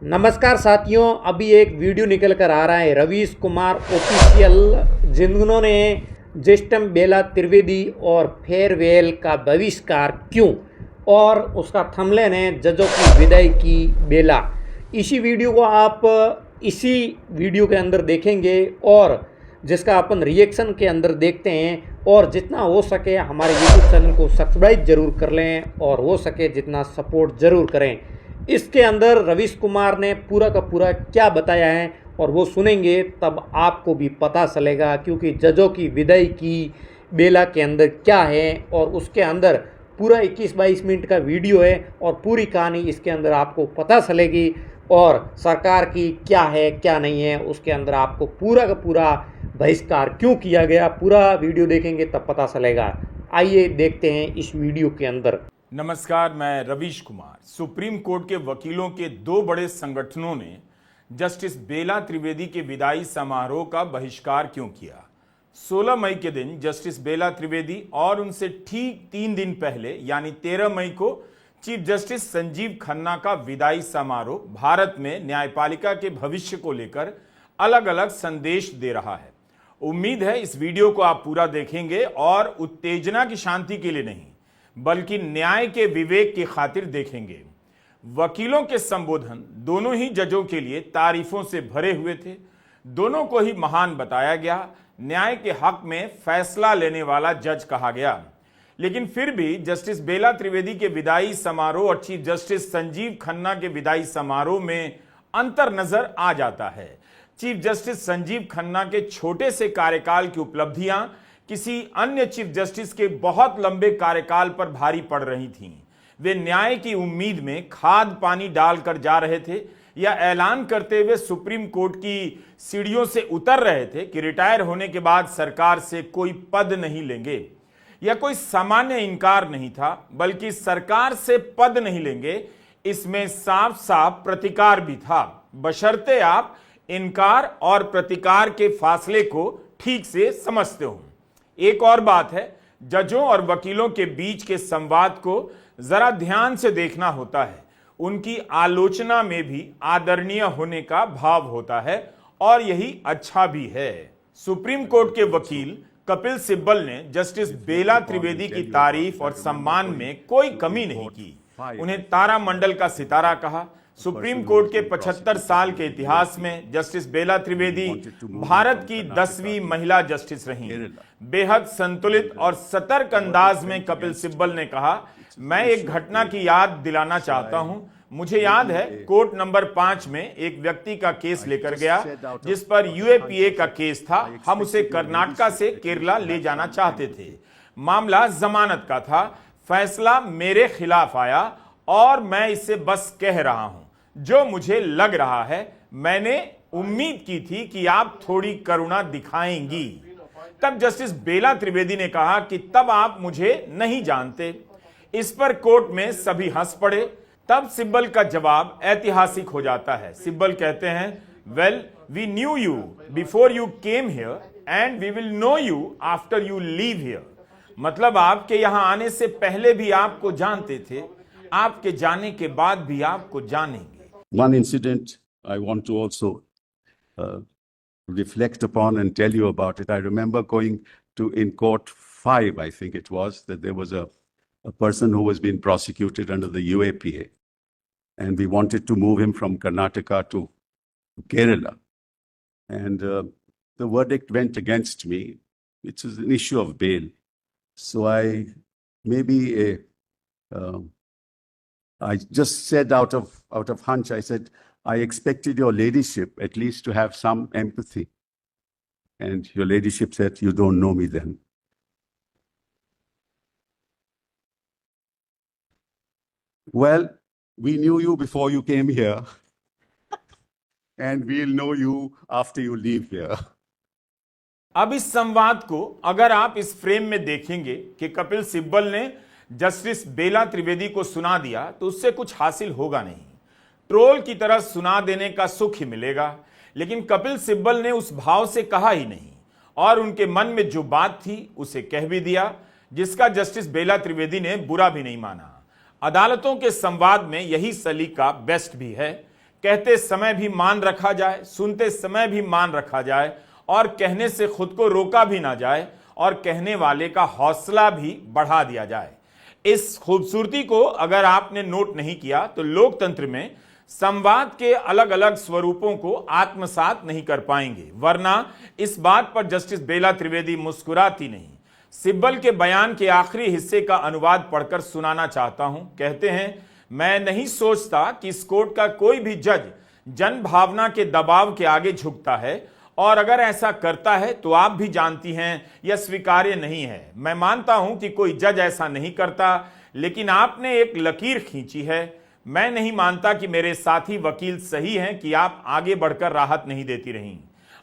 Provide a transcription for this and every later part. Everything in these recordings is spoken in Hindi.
नमस्कार साथियों, अभी एक वीडियो निकल कर आ रहा है रवीश कुमार ऑफिशियल, जिन्होंने जस्टिस बेला त्रिवेदी और फेयरवेल का बहिष्कार क्यों, और उसका थंबनेल है जजों की विदाई की बेला। इसी वीडियो को आप इसी वीडियो के अंदर देखेंगे और जिसका अपन रिएक्शन के अंदर देखते हैं। और जितना हो सके हमारे यूट्यूब चैनल को सब्सक्राइब जरूर कर लें और हो सके जितना सपोर्ट ज़रूर करें। इसके अंदर रवीश कुमार ने पूरा का पूरा क्या बताया है और वो सुनेंगे तब आपको भी पता चलेगा, क्योंकि जजों की विदाई की बेला के अंदर क्या है और उसके अंदर पूरा 21-22 मिनट का वीडियो है और पूरी कहानी इसके अंदर आपको पता चलेगी। और सरकार की क्या है क्या नहीं है उसके अंदर आपको पूरा का पूरा बहिष्कार क्यों किया गया, पूरा वीडियो देखेंगे तब पता चलेगा। आइए देखते हैं इस वीडियो के अंदर। नमस्कार, मैं रवीश कुमार। सुप्रीम कोर्ट के वकीलों के दो बड़े संगठनों ने जस्टिस बेला त्रिवेदी के विदाई समारोह का बहिष्कार क्यों किया। 16 मई के दिन जस्टिस बेला त्रिवेदी और उनसे ठीक 3 दिन पहले यानी 13 मई को चीफ जस्टिस संजीव खन्ना का विदाई समारोह भारत में न्यायपालिका के भविष्य को लेकर अलग अलग संदेश दे रहा है। उम्मीद है इस वीडियो को आप पूरा देखेंगे और उत्तेजना की शांति के लिए नहीं बल्कि न्याय के विवेक की खातिर देखेंगे। वकीलों के संबोधन दोनों ही जजों के लिए तारीफों से भरे हुए थे। दोनों को ही महान बताया गया, न्याय के हक में फैसला लेने वाला जज कहा गया। लेकिन फिर भी जस्टिस बेला त्रिवेदी के विदाई समारोह और चीफ जस्टिस संजीव खन्ना के विदाई समारोह में अंतर नजर आ जाता है। चीफ जस्टिस संजीव खन्ना के छोटे से कार्यकाल की उपलब्धियां किसी अन्य चीफ जस्टिस के बहुत लंबे कार्यकाल पर भारी पड़ रही थीं। वे न्याय की उम्मीद में खाद पानी डालकर जा रहे थे या ऐलान करते हुए सुप्रीम कोर्ट की सीढ़ियों से उतर रहे थे कि रिटायर होने के बाद सरकार से कोई पद नहीं लेंगे। यह कोई सामान्य इनकार नहीं था, बल्कि सरकार से पद नहीं लेंगे इसमें साफ साफ प्रतिकार भी था, बशर्ते आप इनकार और प्रतिकार के फासले को ठीक से समझते हो। एक और बात है, जजों और वकीलों के बीच के संवाद को जरा ध्यान से देखना होता है। उनकी आलोचना में भी आदरणीय होने का भाव होता है और यही अच्छा भी है। सुप्रीम कोर्ट के वकील कपिल सिब्बल ने जस्टिस बेला त्रिवेदी की तारीफ और सम्मान में कोई कमी नहीं की। उन्हें तारामंडल का सितारा कहा। सुप्रीम कोर्ट के 75 साल के इतिहास में जस्टिस बेला त्रिवेदी भारत की 10वीं महिला जस्टिस रहीं। बेहद संतुलित और सतर्क अंदाज में कपिल सिब्बल ने कहा, मैं एक घटना की याद दिलाना चाहता हूं। मुझे याद है कोर्ट नंबर 5 में एक व्यक्ति का केस लेकर गया जिस पर यूएपीए का केस था। हम उसे कर्नाटका से केरला ले जाना चाहते थे। मामला जमानत का था। फैसला मेरे खिलाफ आया और मैं इसे बस कह रहा हूं जो मुझे लग रहा है। मैंने उम्मीद की थी कि आप थोड़ी करुणा दिखाएंगी। तब जस्टिस बेला त्रिवेदी ने कहा कि तब आप मुझे नहीं जानते। इस पर कोर्ट में सभी हंस पड़े। तब सिब्बल का जवाब ऐतिहासिक हो जाता है। सिब्बल कहते हैं, well we knew you before you came here and we will know you after you leave here. मतलब आपके यहां आने से पहले भी आपको जानते थे, आपके जाने के बाद भी आपको जानेंगे। One incident I want to also reflect upon and tell you about it. I remember going to in court 5, I think it was, that there was a person who was being prosecuted under the UAPA, and we wanted to move him from Karnataka to Kerala. And the verdict went against me, which is an issue of bail. So I just said out of hunch, I said, I expected your ladyship at least to have some empathy. And your ladyship said, you don't know me then. Well, we knew you before you came here. And we'll know you after you leave here. अब इस संवाद को अगर आप इस फ्रेम में देखेंगे कि कपिल सिब्बल ने जस्टिस बेला त्रिवेदी को सुना दिया तो उससे कुछ हासिल होगा नहीं। ट्रोल की तरह सुना देने का सुख ही मिलेगा। लेकिन कपिल सिब्बल ने उस भाव से कहा ही नहीं और उनके मन में जो बात थी उसे कह भी दिया, जिसका जस्टिस बेला त्रिवेदी ने बुरा भी नहीं माना। अदालतों के संवाद में यही सलीका बेस्ट भी है कहते समय भी मान रखा जाए, सुनते समय भी मान रखा जाए और कहने से खुद को रोका भी ना जाए और कहने वाले का हौसला भी बढ़ा दिया जाए। इस खूबसूरती को अगर आपने नोट नहीं किया तो लोकतंत्र में संवाद के अलग अलग स्वरूपों को आत्मसात नहीं कर पाएंगे, वरना इस बात पर जस्टिस बेला त्रिवेदी मुस्कुराती नहीं। सिब्बल के बयान के आखिरी हिस्से का अनुवाद पढ़कर सुनाना चाहता हूं। कहते हैं, मैं नहीं सोचता कि इस कोर्ट का कोई भी जज जन भावना के दबाव के आगे झुकता है, और अगर ऐसा करता है तो आप भी जानती हैं यह स्वीकार्य नहीं है। मैं मानता हूं कि कोई जज ऐसा नहीं करता, लेकिन आपने एक लकीर खींची है। मैं नहीं मानता कि मेरे साथी वकील सही हैं कि आप आगे बढ़कर राहत नहीं देती रहीं।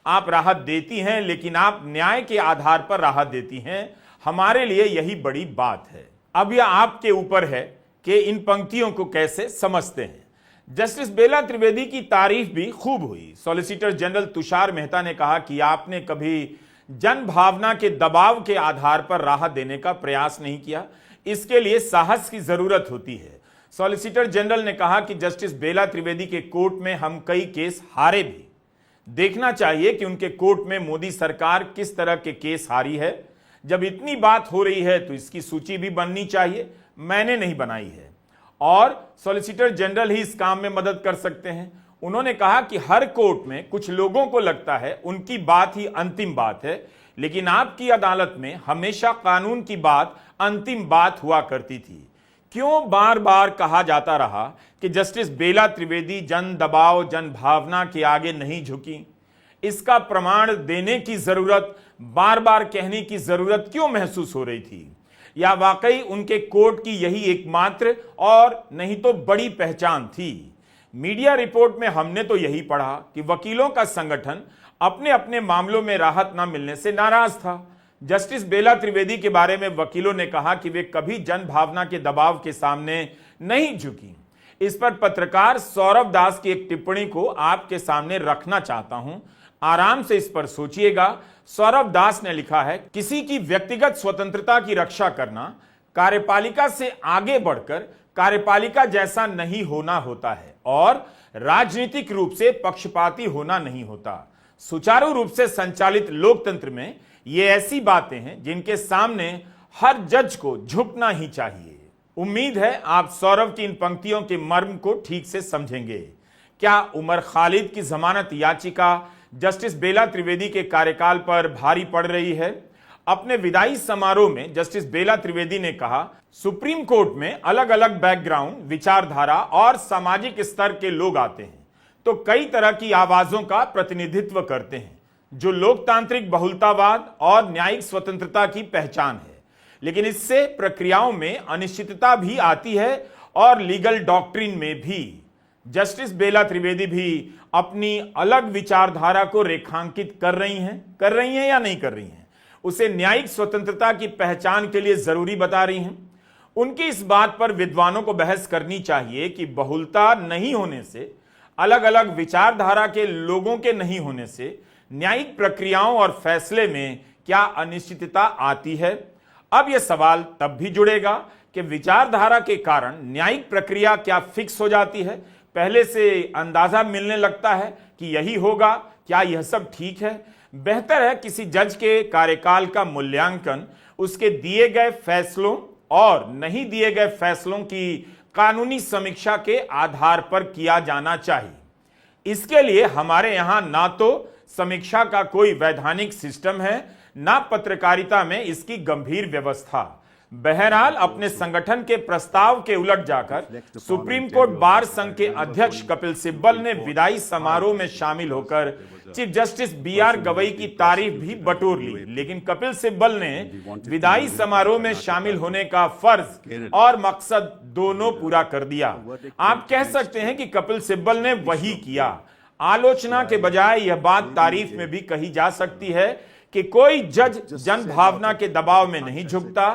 आप राहत देती हैं, लेकिन आप न्याय के आधार पर राहत देती हैं। हमारे लिए यही बड़ी बात है। अब यह आपके ऊपर है कि इन पंक्तियों को कैसे समझते हैं। जस्टिस बेला त्रिवेदी की तारीफ भी खूब हुई। सॉलिसिटर जनरल तुषार मेहता ने कहा कि आपने कभी जन भावना के दबाव के आधार पर राहत देने का प्रयास नहीं किया, इसके लिए साहस की जरूरत होती है। सॉलिसिटर जनरल ने कहा कि जस्टिस बेला त्रिवेदी के कोर्ट में हम कई केस हारे भी। देखना चाहिए कि उनके कोर्ट में मोदी सरकार किस तरह के केस हारी है। जब इतनी बात हो रही है तो इसकी सूची भी बननी चाहिए, मैंने नहीं बनाई है, और सॉलिसिटर जनरल ही इस काम में मदद कर सकते हैं। उन्होंने कहा कि हर कोर्ट में कुछ लोगों को लगता है उनकी बात ही अंतिम बात है, लेकिन आपकी अदालत में हमेशा कानून की बात अंतिम बात हुआ करती थी। क्यों बार बार कहा जाता रहा कि जस्टिस बेला त्रिवेदी जन दबाव, जन भावना के आगे नहीं झुकी? इसका प्रमाण देने की जरूरत, बार बार कहने की जरूरत क्यों महसूस हो रही थी? या वाकई उनके कोर्ट की यही एकमात्र और नहीं तो बड़ी पहचान थी? मीडिया रिपोर्ट में हमने तो यही पढ़ा कि वकीलों का संगठन अपने अपने मामलों में राहत न मिलने से नाराज था। जस्टिस बेला त्रिवेदी के बारे में वकीलों ने कहा कि वे कभी जन भावना के दबाव के सामने नहीं झुकी। इस पर पत्रकार सौरभ दास की एक टिप्पणी को आपके सामने रखना चाहता हूं, आराम से इस पर सोचिएगा। सौरभ दास ने लिखा है, किसी की व्यक्तिगत स्वतंत्रता की रक्षा करना कार्यपालिका से आगे बढ़कर कार्यपालिका जैसा नहीं होना होता है और राजनीतिक रूप से पक्षपाती होना नहीं होता। सुचारू रूप से संचालित लोकतंत्र में ये ऐसी बातें हैं जिनके सामने हर जज को झुकना ही चाहिए। उम्मीद है आप सौरभ की इन पंक्तियों के मर्म को ठीक से समझेंगे। क्या उमर खालिद की जमानत याचिका जस्टिस बेला त्रिवेदी के कार्यकाल पर भारी पड़ रही है? अपने विदाई समारोह में जस्टिस बेला त्रिवेदी ने कहा, सुप्रीम कोर्ट में अलग अलग बैकग्राउंड, विचारधारा और सामाजिक स्तर के लोग आते हैं तो कई तरह की आवाजों का प्रतिनिधित्व करते हैं, जो लोकतांत्रिक बहुलतावाद और न्यायिक स्वतंत्रता की पहचान है। लेकिन इससे प्रक्रियाओं में अनिश्चितता भी आती है और लीगल डॉक्ट्रिन में भी। जस्टिस बेला त्रिवेदी भी अपनी अलग विचारधारा को रेखांकित कर रही हैं या नहीं कर रही हैं, उसे न्यायिक स्वतंत्रता की पहचान के लिए जरूरी बता रही हैं। उनकी इस बात पर विद्वानों को बहस करनी चाहिए कि बहुलता नहीं होने से, अलग अलग विचारधारा के लोगों के नहीं होने से न्यायिक प्रक्रियाओं और फैसले में क्या अनिश्चितता आती है। अब यह सवाल तब भी जुड़ेगा कि विचारधारा के कारण न्यायिक प्रक्रिया क्या फिक्स हो जाती है, पहले से अंदाजा मिलने लगता है कि यही होगा, क्या यह सब ठीक है? बेहतर है किसी जज के कार्यकाल का मूल्यांकन उसके दिए गए फैसलों और नहीं दिए गए फैसलों की कानूनी समीक्षा के आधार पर किया जाना चाहिए। इसके लिए हमारे यहां ना तो समीक्षा का कोई वैधानिक सिस्टम है, ना पत्रकारिता में इसकी गंभीर व्यवस्था। बहरहाल अपने संगठन के प्रस्ताव के उलट जाकर सुप्रीम कोर्ट बार संघ के अध्यक्ष कपिल सिब्बल ने विदाई समारोह में शामिल होकर चीफ जस्टिस बी.आर. गवई की तारीफ भी बटोर ली। लेकिन कपिल सिब्बल ने विदाई समारोह में शामिल होने का फर्ज और मकसद दोनों पूरा कर दिया। आप कह सकते हैं कि कपिल सिब्बल ने वही किया। आलोचना के बजाय यह बात तारीफ में भी कही जा सकती है कि कोई जज जन भावना के दबाव में नहीं झुकता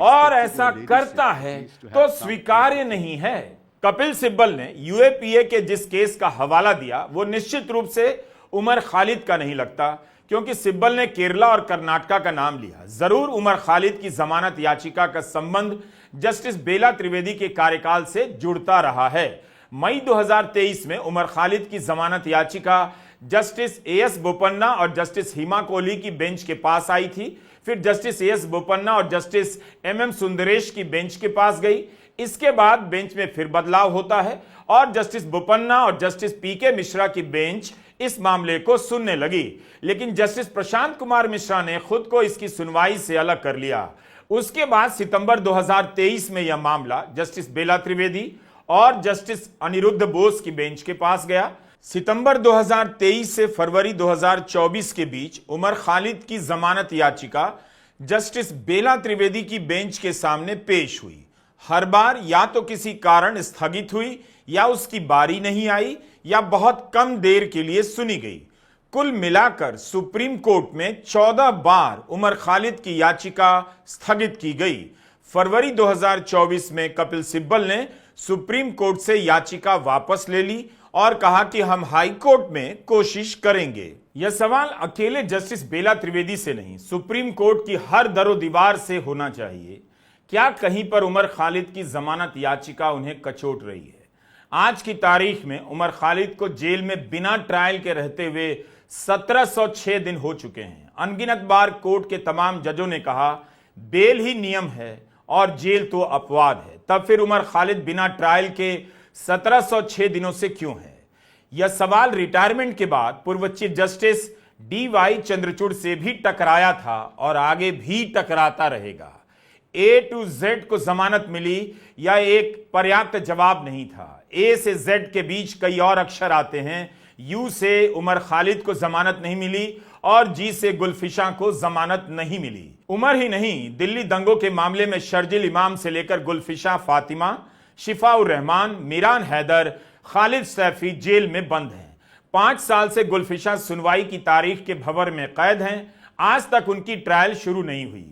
और ऐसा करता है तो स्वीकार्य नहीं है। कपिल सिब्बल ने यूएपीए के जिस केस का हवाला दिया वो निश्चित रूप से उमर खालिद का नहीं लगता, क्योंकि सिब्बल ने केरला और कर्नाटका का नाम लिया। जरूर उमर खालिद की जमानत याचिका का संबंध जस्टिस बेला त्रिवेदी के कार्यकाल से जुड़ता रहा है, मई 2023 में उमर खालिद की जमानत याचिका जस्टिस एएस बोपन्ना और जस्टिस हिमा कोहली की बेंच के पास आई थी। फिर जस्टिस एएस बोपन्ना और जस्टिस एमएम सुंदरेश की बेंच के पास गई। इसके बाद बेंच में फिर बदलाव होता है और जस्टिस बोपन्ना और जस्टिस पीके मिश्रा की बेंच इस मामले को सुनने लगी, लेकिन जस्टिस प्रशांत कुमार मिश्रा ने खुद को इसकी सुनवाई से अलग कर लिया। उसके बाद सितंबर 2023 में यह मामला जस्टिस बेला त्रिवेदी और जस्टिस अनिरुद्ध बोस की बेंच के पास गया। सितंबर 2023 से फरवरी 2024 के बीच उमर खालिद की जमानत याचिका जस्टिस बेला त्रिवेदी की बेंच के सामने पेश हुई। हर बार या तो किसी कारण स्थगित हुई, या उसकी बारी नहीं आई, या बहुत कम देर के लिए सुनी गई। कुल मिलाकर सुप्रीम कोर्ट में 14 बार उमर खालिद की याचिका स्थगित की गई। फरवरी 2024 में कपिल सिब्बल ने सुप्रीम कोर्ट से याचिका वापस ले ली और कहा कि हम हाई कोर्ट में कोशिश करेंगे। यह सवाल अकेले जस्टिस बेला त्रिवेदी से नहीं, सुप्रीम कोर्ट की हर दरो दीवार से होना चाहिए। क्या कहीं पर उमर खालिद की जमानत याचिका उन्हें कचोट रही है? आज की तारीख में उमर खालिद को जेल में बिना ट्रायल के रहते हुए 1706 दिन हो चुके हैं। अनगिनत बार कोर्ट के तमाम जजों ने कहा बेल ही नियम है और जेल तो अपवाद है। तब फिर उमर खालिद बिना ट्रायल के 1706 दिनों से क्यों है? यह सवाल रिटायरमेंट के बाद पूर्व चीफ जस्टिस DY चंद्रचूड़ से भी टकराया था और आगे भी टकराता रहेगा। A to Z को जमानत मिली, यह एक पर्याप्त जवाब नहीं था। A से Z के बीच कई और अक्षर आते हैं। U से उमर खालिद को जमानत नहीं मिली और G से गुलफिशा को जमानत नहीं मिली। उमर ही नहीं, दिल्ली दंगों के मामले में शर्जिल इमाम से लेकर गुलफिशा फातिमा, शिफाउर रहमान, मीरान हैदर, खालिद सैफी जेल में बंद हैं। 5 साल से गुलफिशा सुनवाई की तारीख के भंवर में कैद हैं। आज तक उनकी ट्रायल शुरू नहीं हुई।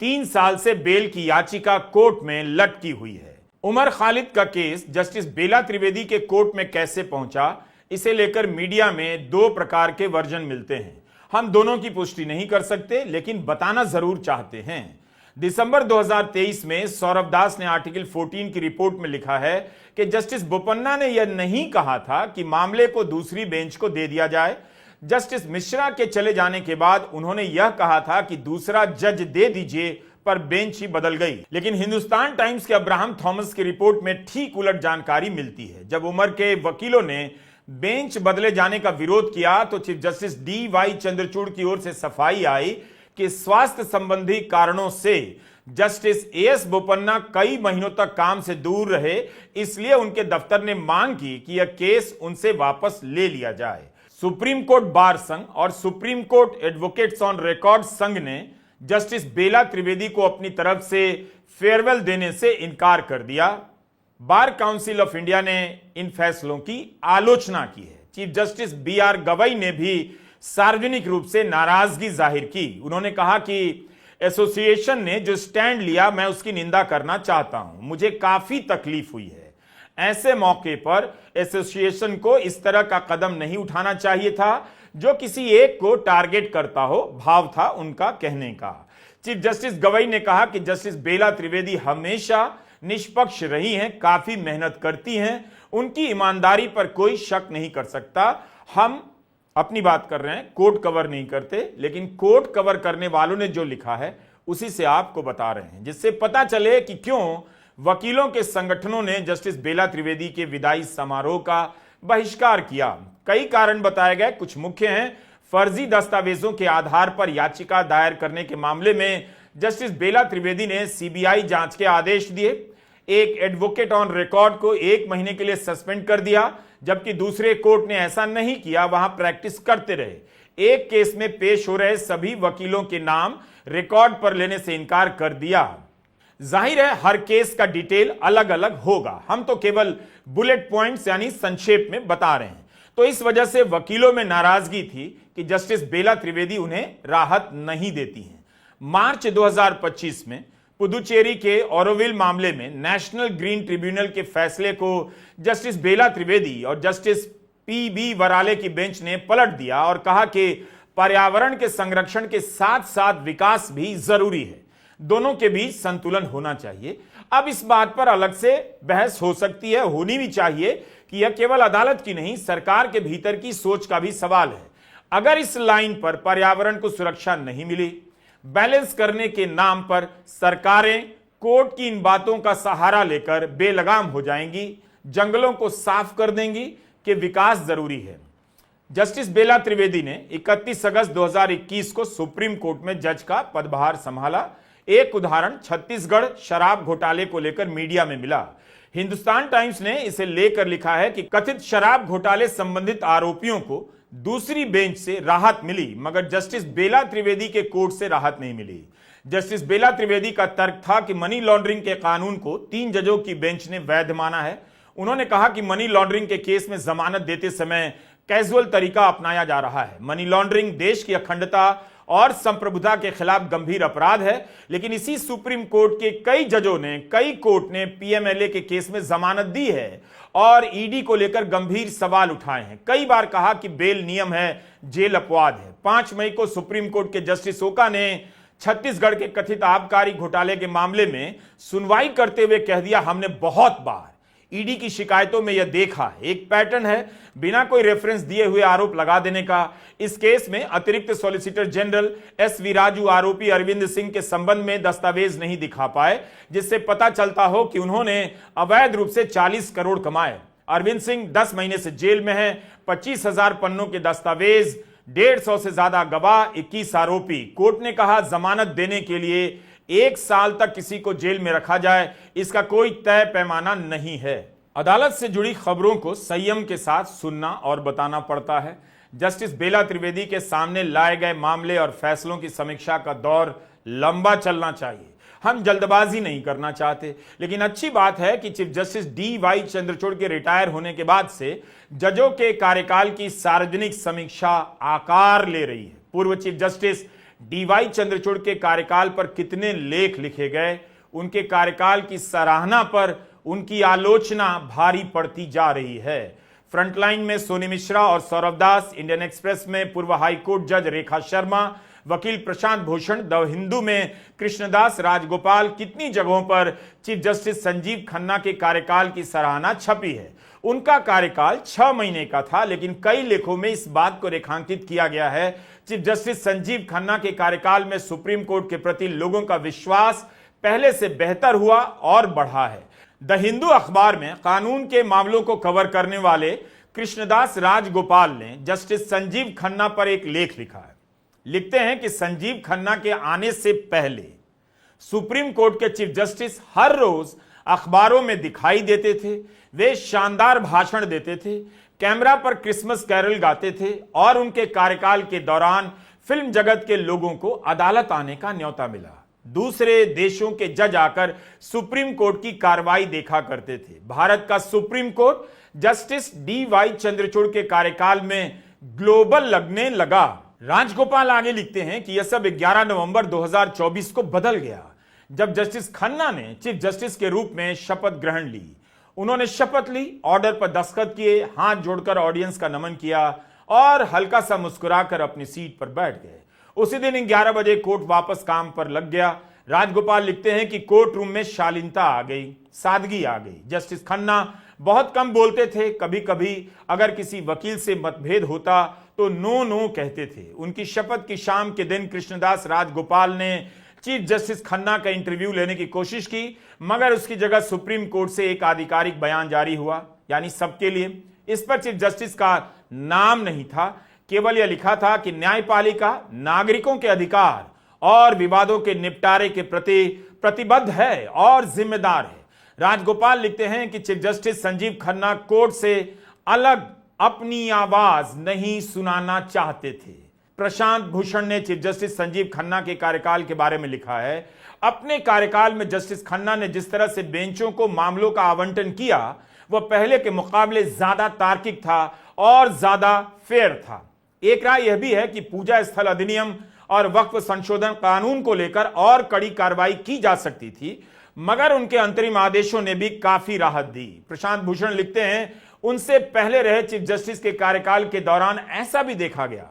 3 साल से बेल की याचिका कोर्ट में लटकी हुई है। उमर खालिद का केस जस्टिस बेला त्रिवेदी के कोर्ट में कैसे पहुंचा, इसे लेकर मीडिया में 2 प्रकार के वर्जन मिलते हैं। हम दोनों की पुष्टि नहीं कर सकते, लेकिन बताना जरूर चाहते हैं। दिसंबर 2023 में सौरभ दास ने आर्टिकल 14 की रिपोर्ट में लिखा है कि जस्टिस बोपन्ना ने यह नहीं कहा था कि मामले को दूसरी बेंच को दे दिया जाए। जस्टिस मिश्रा के चले जाने के बाद उन्होंने यह कहा था कि दूसरा जज दे दीजिए, पर बेंच ही बदल गई। लेकिन हिंदुस्तान टाइम्स के अब्राहम थॉमस की रिपोर्ट में ठीक उलट जानकारी मिलती है। जब उमर के वकीलों ने बेंच बदले जाने का विरोध किया तो चीफ जस्टिस DY चंद्रचूड़ की ओर से सफाई आई कि स्वास्थ्य संबंधी कारणों से जस्टिस AS बोपन्ना कई महीनों तक काम से दूर रहे, इसलिए उनके दफ्तर ने मांग की कि यह केस उनसे वापस ले लिया जाए। सुप्रीम कोर्ट बार संघ और supreme court advocates on record संघ ने जस्टिस बेला त्रिवेदी को अपनी तरफ से फेयरवेल देने से इनकार कर दिया। बार काउंसिल ऑफ इंडिया ने इन फैसलों की आलोचना की है। चीफ जस्टिस BR गवई ने भी सार्वजनिक रूप से नाराजगी जाहिर की। उन्होंने कहा कि एसोसिएशन ने जो स्टैंड लिया, मैं उसकी निंदा करना चाहता हूं। मुझे काफी तकलीफ हुई है। ऐसे मौके पर एसोसिएशन को इस तरह का कदम नहीं उठाना चाहिए था जो किसी एक को टारगेट करता हो, भाव था उनका कहने का। चीफ जस्टिस गवई ने कहा कि जस्टिस बेला त्रिवेदी हमेशा निष्पक्ष रही हैं, काफी मेहनत करती हैं, उनकी ईमानदारी पर कोई शक नहीं कर सकता। हम अपनी बात कर रहे हैं, कोर्ट कवर नहीं करते, लेकिन कोर्ट कवर करने वालों ने जो लिखा है उसी से आपको बता रहे हैं, जिससे पता चले कि क्यों वकीलों के संगठनों ने जस्टिस बेला त्रिवेदी के विदाई समारोह का बहिष्कार किया। कई कारण बताए गए, कुछ मुख्य हैं। फर्जी दस्तावेजों के आधार पर याचिका दायर करने के मामले में जस्टिस बेला त्रिवेदी ने CBI जांच के आदेश दिए। एक एडवोकेट ऑन रिकॉर्ड को 1 महीने के लिए सस्पेंड कर दिया, जबकि दूसरे कोर्ट ने ऐसा नहीं किया, वहां प्रैक्टिस करते रहे। एक केस में पेश हो रहे सभी वकीलों के नाम रिकॉर्ड पर लेने से इनकार कर दिया। जाहिर है हर केस का डिटेल अलग अलग होगा, हम तो केवल बुलेट पॉइंट्स यानी संक्षेप में बता रहे हैं। तो इस वजह से वकीलों में नाराजगी थी कि जस्टिस बेला त्रिवेदी उन्हें राहत नहीं देती हैं। मार्च 2025 में पुदुचेरी के ओरोविल मामले में नेशनल ग्रीन ट्रिब्यूनल के फैसले को जस्टिस बेला त्रिवेदी और जस्टिस PB वराले की बेंच ने पलट दिया और कहा कि पर्यावरण के संरक्षण के साथ साथ विकास भी जरूरी है, दोनों के बीच संतुलन होना चाहिए। अब इस बात पर अलग से बहस हो सकती है, होनी भी चाहिए कि यह केवल अदालत की नहीं, सरकार के भीतर की सोच का भी सवाल है। अगर इस लाइन पर पर्यावरण को सुरक्षा नहीं मिली, बैलेंस करने के नाम पर सरकारें कोर्ट की इन बातों का सहारा लेकर बेलगाम हो जाएंगी, जंगलों को साफ कर देंगी कि विकास जरूरी है। जस्टिस बेला त्रिवेदी ने 31 अगस्त 2021 को सुप्रीम कोर्ट में जज का पदभार संभाला। एक उदाहरण छत्तीसगढ़ शराब घोटाले को लेकर मीडिया में मिला। हिंदुस्तान टाइम्स ने इसे लेकर लिखा है कि कथित शराब घोटाले संबंधित आरोपियों को दूसरी बेंच से राहत मिली, मगर जस्टिस बेला त्रिवेदी के कोर्ट से राहत नहीं मिली। जस्टिस बेला त्रिवेदी का तर्क था कि मनी लॉन्ड्रिंग के कानून को 3 जजों की बेंच ने वैध माना है। उन्होंने कहा कि मनी लॉन्ड्रिंग के केस में जमानत देते समय कैजुअल तरीका अपनाया जा रहा है। मनी लॉन्ड्रिंग देश की अखंडता और संप्रभुता के खिलाफ गंभीर अपराध है, लेकिन इसी सुप्रीम कोर्ट के कई जजों ने, कई कोर्ट ने पीएमएलए के केस में जमानत दी है और ईडी को लेकर गंभीर सवाल उठाए हैं। कई बार कहा कि बेल नियम है, जेल अपवाद है। 5 मई को सुप्रीम कोर्ट के जस्टिस ओका ने छत्तीसगढ़ के कथित आबकारी घोटाले के मामले में सुनवाई करते हुए कह दिया, हमने बहुत बार ईडी की शिकायतों में यह देखा है, एक पैटर्न है बिना कोई रेफरेंस दिए हुए आरोप लगा देने का। इस केस में अतिरिक्त सॉलिसिटर जनरल एस.वी. राजू आरोपी अरविंद सिंह के संबंध में दस्तावेज नहीं दिखा पाए, जिससे पता चलता हो कि उन्होंने अवैध रूप से 40 करोड़ कमाए। अरविंद सिंह 10 महीने से जेल में है। 25,000 पन्नों के दस्तावेज, 150 से ज्यादा गवाह, 21 आरोपी। कोर्ट ने कहा जमानत देने के लिए 1 साल तक किसी को जेल में रखा जाए, इसका कोई तय पैमाना नहीं है। अदालत से जुड़ी खबरों को संयम के साथ सुनना और बताना पड़ता है। जस्टिस बेला त्रिवेदी के सामने लाए गए मामले और फैसलों की समीक्षा का दौर लंबा चलना चाहिए। हम जल्दबाजी नहीं करना चाहते, लेकिन अच्छी बात है कि चीफ जस्टिस डी.वाई. चंद्रचूड़ के रिटायर होने के बाद से जजों के कार्यकाल की सार्वजनिक समीक्षा आकार ले रही है। पूर्व चीफ जस्टिस डी.वाई. चंद्रचूड़ के कार्यकाल पर कितने लेख लिखे गए, उनके कार्यकाल की सराहना पर उनकी आलोचना भारी पड़ती जा रही है। फ्रंटलाइन में सोनी मिश्रा और सौरभ दास, इंडियन एक्सप्रेस में पूर्व हाईकोर्ट जज रेखा शर्मा, वकील प्रशांत भूषण, द हिंदू में कृष्णदास राजगोपाल, कितनी जगहों पर चीफ जस्टिस संजीव खन्ना के कार्यकाल की सराहना छपी है। उनका कार्यकाल 6 महीने का था, लेकिन कई लेखों में इस बात को रेखांकित किया गया है, चीफ जस्टिस संजीव खन्ना के कार्यकाल में सुप्रीम कोर्ट के प्रति लोगों का विश्वास पहले से बेहतर हुआ और बढ़ा है। द हिंदू अखबार में कानून के मामलों को कवर करने वाले कृष्णदास राजगोपाल ने जस्टिस संजीव खन्ना पर एक लेख लिखा है। लिखते हैं कि संजीव खन्ना के आने से पहले सुप्रीम कोर्ट के चीफ जस्टिस हर रोज अखबारों में दिखाई देते थे। वे शानदार भाषण देते थे, कैमरा पर क्रिसमस कैरल गाते थे और उनके कार्यकाल के दौरान फिल्म जगत के लोगों को अदालत आने का न्योता मिला। दूसरे देशों के जज आकर सुप्रीम कोर्ट की कार्रवाई देखा करते थे। भारत का supreme court justice D.Y.. Chandrachud के कार्यकाल में ग्लोबल लगने लगा। राजगोपाल आगे लिखते हैं कि यह सब 11 नवंबर 2024 को बदल गया, जब जस्टिस खन्ना ने चीफ जस्टिस के रूप में शपथ ग्रहण ली। उन्होंने शपथ ली, ऑर्डर पर दस्तखत किए, हाथ जोड़कर ऑडियंस का नमन किया और हल्का सा मुस्कुराकर अपनी सीट पर बैठ गए। उसी दिन 11 बजे कोर्ट वापस काम पर लग गया। राजगोपाल लिखते हैं कि कोर्ट रूम में शालीनता आ गई, सादगी आ गई। जस्टिस खन्ना बहुत कम बोलते थे। कभी कभी अगर किसी वकील से मतभेद होता तो नो नो कहते थे। उनकी शपथ की शाम के दिन कृष्णदास राजगोपाल ने चीफ जस्टिस खन्ना का इंटरव्यू लेने की कोशिश की, मगर उसकी जगह सुप्रीम कोर्ट से एक आधिकारिक बयान जारी हुआ, यानी सबके लिए। इस पर चीफ जस्टिस का नाम नहीं था, केवल यह लिखा था कि न्यायपालिका नागरिकों के अधिकार और विवादों के निपटारे के प्रति प्रतिबद्ध है और जिम्मेदार है। राजगोपाल लिखते हैं कि chief justice Sanjeev Khanna court से अलग अपनी आवाज नहीं सुनाना चाहते थे। प्रशांत भूषण ने चीफ जस्टिस संजीव खन्ना के कार्यकाल के बारे में लिखा है, अपने कार्यकाल में जस्टिस खन्ना ने जिस तरह से बेंचों को मामलों का आवंटन किया, वह पहले के मुकाबले ज्यादा तार्किक था और ज्यादा फेयर था। एक राय यह भी है कि पूजा स्थल अधिनियम और वक्फ संशोधन कानून को लेकर और कड़ी कार्रवाई की जा सकती थी, मगर उनके अंतरिम आदेशों ने भी काफी राहत दी। प्रशांत भूषण लिखते हैं, उनसे पहले रहे चीफ जस्टिस के कार्यकाल के दौरान ऐसा भी देखा गया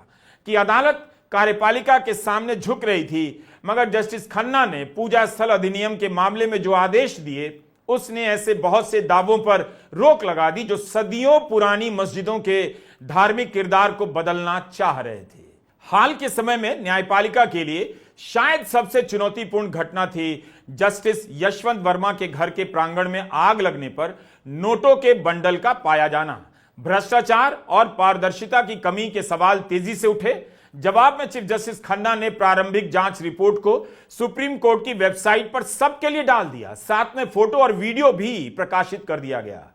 कि अदालत कार्यपालिका के सामने झुक रही थी, मगर जस्टिस खन्ना ने पूजा स्थल अधिनियम के मामले में जो आदेश दिए उसने ऐसे बहुत से दावों पर रोक लगा दी जो सदियों पुरानी मस्जिदों के धार्मिक किरदार को बदलना चाह रहे थे। हाल के समय में न्यायपालिका के लिए शायद सबसे चुनौतीपूर्ण घटना थी जस्टिस यशवंत वर्मा के घर के प्रांगण में आग लगने पर नोटों के बंडल का पाया जाना। भ्रष्टाचार और पारदर्शिता की कमी के सवाल तेजी से उठे। जवाब में चीफ जस्टिस खन्ना ने प्रारंभिक जांच रिपोर्ट को सुप्रीम कोर्ट की वेबसाइट पर सबके लिए डाल दिया। साथ में फोटो और वीडियो भी प्रकाशित कर दिया गया।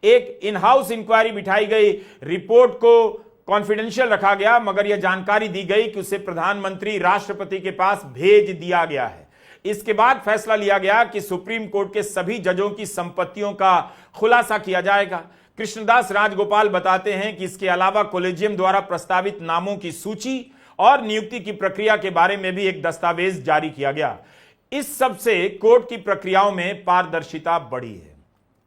एक इन हाउस इंक्वायरी बिठाई गई, रिपोर्ट को कॉन्फिडेंशियल रखा गया, मगर यह जानकारी दी गई कि उसे प्रधानमंत्री राष्ट्रपति के पास भेज दिया गया है। इसके बाद फैसला लिया गया कि सुप्रीम कोर्ट के सभी जजों की संपत्तियों का खुलासा किया जाएगा। कृष्णदास राजगोपाल बताते हैं कि इसके अलावा कॉलेजियम द्वारा प्रस्तावित नामों की सूची और नियुक्ति की प्रक्रिया के बारे में भी एक दस्तावेज जारी किया गया। इस सब से कोर्ट की प्रक्रियाओं में पारदर्शिता बढ़ी है।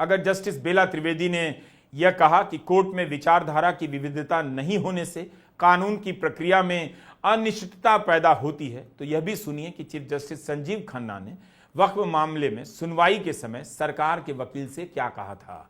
अगर जस्टिस बेला त्रिवेदी ने यह कहा कि कोर्ट में विचारधारा की विविधता नहीं होने से कानून की प्रक्रिया में अनिश्चितता पैदा होती है, तो यह भी सुनिए कि चीफ जस्टिस संजीव खन्ना ने वक्फ मामले में सुनवाई के समय सरकार के वकील से क्या कहा था।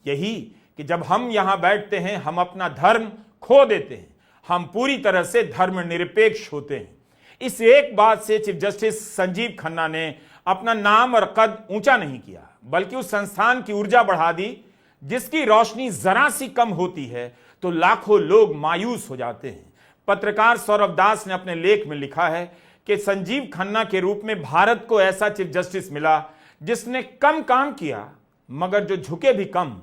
यही कि जब हम यहां बैठते हैं हम अपना धर्म खो देते हैं, हम पूरी तरह से धर्मनिरपेक्ष होते हैं। इस एक बात से चीफ जस्टिस संजीव खन्ना ने अपना नाम और कद ऊंचा नहीं किया, बल्कि उस संस्थान की ऊर्जा बढ़ा दी जिसकी रोशनी जरा सी कम होती है तो लाखों लोग मायूस हो जाते हैं। पत्रकार सौरभ दास ने अपने लेख में लिखा है कि संजीव खन्ना के रूप में भारत को ऐसा चीफ जस्टिस मिला जिसने कम काम किया मगर जो झुके भी कम।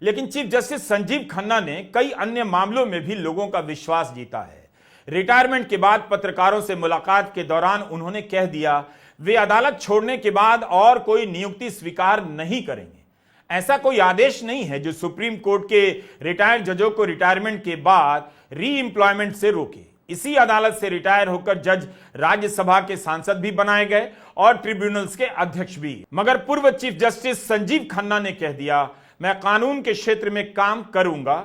लेकिन चीफ जस्टिस संजीव खन्ना ने कई अन्य मामलों में भी लोगों का विश्वास जीता है। रिटायरमेंट के बाद पत्रकारों से मुलाकात के दौरान उन्होंने कह दिया वे अदालत छोड़ने के बाद और कोई नियुक्ति स्वीकार नहीं करेंगे। ऐसा कोई आदेश नहीं है जो सुप्रीम कोर्ट के रिटायर्ड जजों को रिटायरमेंट के बाद री एम्प्लॉयमेंट से रोके। इसी अदालत से रिटायर होकर जज राज्यसभा के सांसद भी बनाए गए और ट्रिब्यूनल्स के अध्यक्ष भी। मगर पूर्व चीफ जस्टिस संजीव खन्ना ने कह दिया मैं कानून के क्षेत्र में काम करूंगा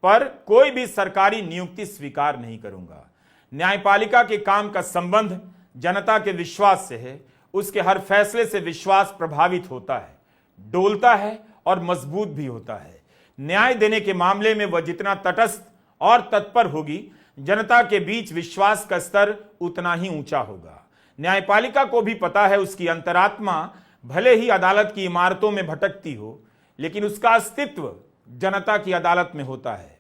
पर कोई भी सरकारी नियुक्ति स्वीकार नहीं करूंगा। न्यायपालिका के काम का संबंध जनता के विश्वास से है। उसके हर फैसले से विश्वास प्रभावित होता है, डोलता है और मजबूत भी होता है। न्याय देने के मामले में वह जितना तटस्थ और तत्पर होगी, जनता के बीच विश्वास का स्तर उतना ही ऊंचा होगा। न्यायपालिका को भी पता है उसकी अंतरात्मा भले ही अदालत की इमारतों में भटकती हो, लेकिन उसका अस्तित्व जनता की अदालत में होता है।